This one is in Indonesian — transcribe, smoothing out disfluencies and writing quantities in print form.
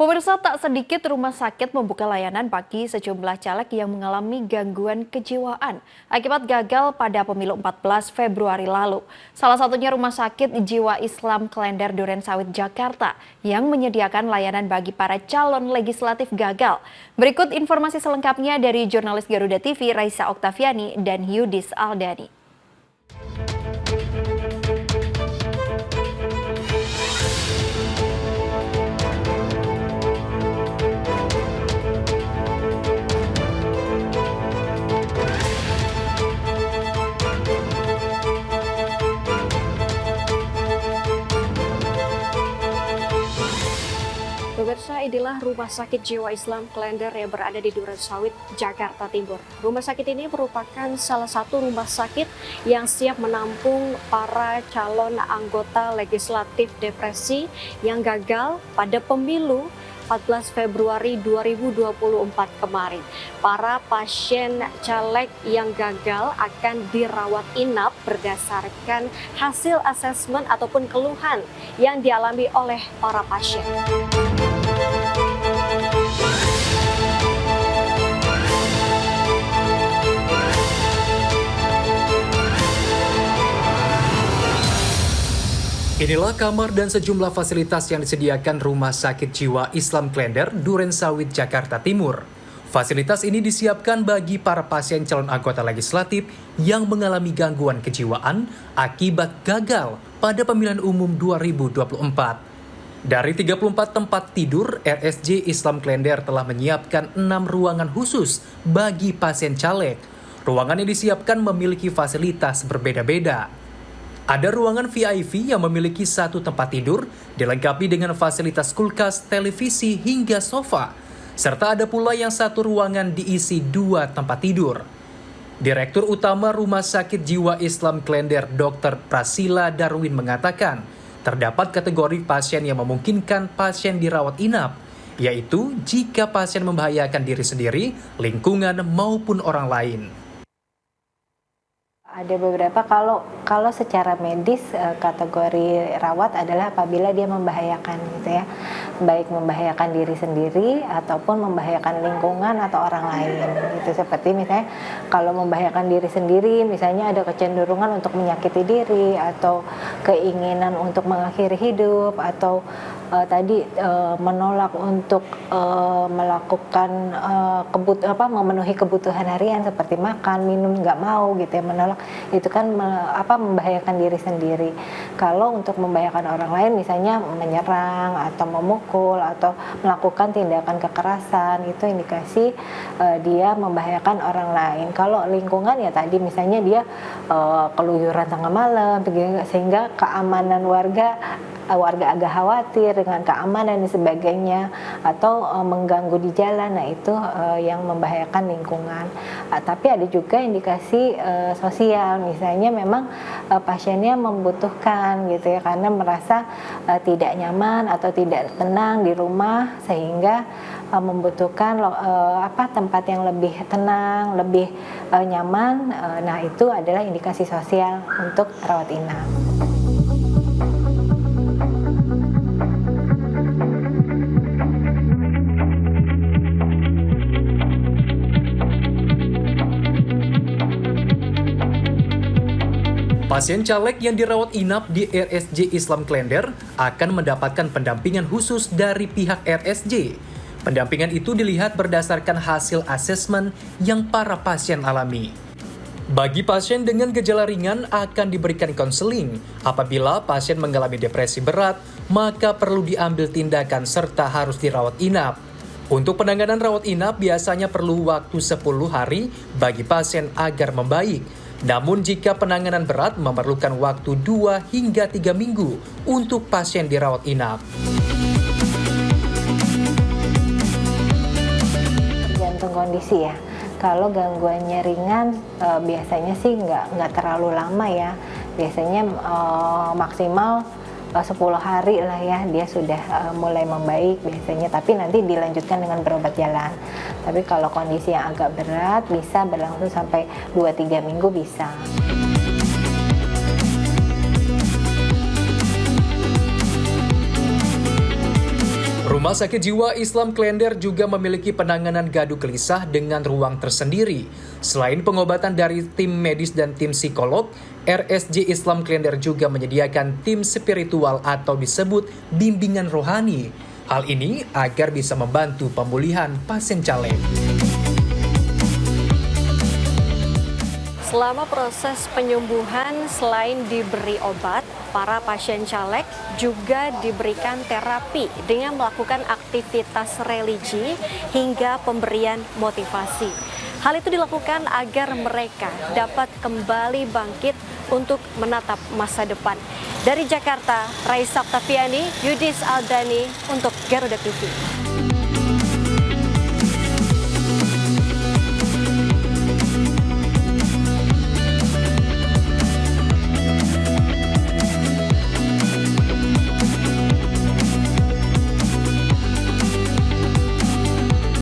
Pemirsa, tak sedikit rumah sakit membuka layanan bagi sejumlah caleg yang mengalami gangguan kejiwaan akibat gagal pada pemilu 14 Februari lalu. Salah satunya Rumah Sakit Jiwa Islam Klender Durensawit Jakarta yang menyediakan layanan bagi para calon legislatif gagal. Berikut informasi selengkapnya dari jurnalis Garuda TV Raisa Oktaviani dan Yudis Aldani. Pemirsa, inilah Rumah Sakit Jiwa Islam Klender yang berada di Durensawit, Jakarta Timur. Rumah sakit ini merupakan salah satu rumah sakit yang siap menampung para calon anggota legislatif depresi yang gagal pada pemilu 14 Februari 2024 kemarin. Para pasien caleg yang gagal akan dirawat inap berdasarkan hasil asesmen ataupun keluhan yang dialami oleh para pasien. Inilah kamar dan sejumlah fasilitas yang disediakan Rumah Sakit Jiwa Islam Klender Durensawit, Jakarta Timur. Fasilitas ini disiapkan bagi para pasien calon anggota legislatif yang mengalami gangguan kejiwaan akibat gagal pada pemilihan umum 2024. Dari 34 tempat tidur, RSJ Islam Klender telah menyiapkan 6 ruangan khusus bagi pasien caleg. Ruangan yang disiapkan memiliki fasilitas berbeda-beda. Ada ruangan VIP yang memiliki 1 tempat tidur, dilengkapi dengan fasilitas kulkas, televisi, hingga sofa. Serta ada pula yang 1 ruangan diisi 2 tempat tidur. Direktur Utama Rumah Sakit Jiwa Islam Klender Dr. Prasila Darwin mengatakan, terdapat kategori pasien yang memungkinkan pasien dirawat inap, yaitu jika pasien membahayakan diri sendiri, lingkungan, maupun orang lain. Ada beberapa kalau secara medis kategori rawat adalah apabila dia membahayakan gitu ya. Baik membahayakan diri sendiri ataupun membahayakan lingkungan atau orang lain gitu. Seperti misalnya kalau membahayakan diri sendiri, misalnya ada kecenderungan untuk menyakiti diri atau keinginan untuk mengakhiri hidup atau menolak untuk melakukan memenuhi kebutuhan harian seperti makan, minum, nggak mau gitu ya, menolak, itu kan membahayakan diri sendiri. Kalau untuk membahayakan orang lain misalnya menyerang atau memukul atau melakukan tindakan kekerasan, itu indikasi dia membahayakan orang lain. Kalau lingkungan ya tadi misalnya dia keluyuran tengah malam sehingga keamanan warga agak khawatir dengan keamanan dan sebagainya atau mengganggu di jalan, nah itu yang membahayakan lingkungan. Tapi ada juga indikasi sosial, misalnya memang pasiennya membutuhkan gitu ya, karena merasa tidak nyaman atau tidak tenang di rumah sehingga membutuhkan tempat yang lebih tenang, lebih nyaman. Nah itu adalah indikasi sosial untuk rawat inap. Pasien caleg yang dirawat inap di RSJ Islam Klender akan mendapatkan pendampingan khusus dari pihak RSJ. Pendampingan itu dilihat berdasarkan hasil asesmen yang para pasien alami. Bagi pasien dengan gejala ringan akan diberikan konseling. Apabila pasien mengalami depresi berat, maka perlu diambil tindakan serta harus dirawat inap. Untuk penanganan rawat inap biasanya perlu waktu 10 hari bagi pasien agar membaik. Namun jika penanganan berat memerlukan waktu 2 hingga 3 minggu untuk pasien dirawat inap. Tergantung kondisi ya. Kalau gangguannya ringan biasanya sih nggak terlalu lama ya. Biasanya maksimal 10 hari lah ya dia sudah mulai membaik biasanya, tapi nanti dilanjutkan dengan berobat jalan. Tapi kalau kondisi yang agak berat bisa berlangsung sampai 2-3 minggu bisa. Rumah Sakit Jiwa Islam Klender juga memiliki penanganan gaduh gelisah dengan ruang tersendiri. Selain pengobatan dari tim medis dan tim psikolog, RSJ Islam Klender juga menyediakan tim spiritual atau disebut bimbingan rohani. Hal ini agar bisa membantu pemulihan pasien caleg. Selama proses penyembuhan, selain diberi obat, para pasien caleg juga diberikan terapi dengan melakukan aktivitas religi hingga pemberian motivasi. Hal itu dilakukan agar mereka dapat kembali bangkit untuk menatap masa depan. Dari Jakarta, Raisa Oktaviani, Yudis Aldani untuk Garuda TV.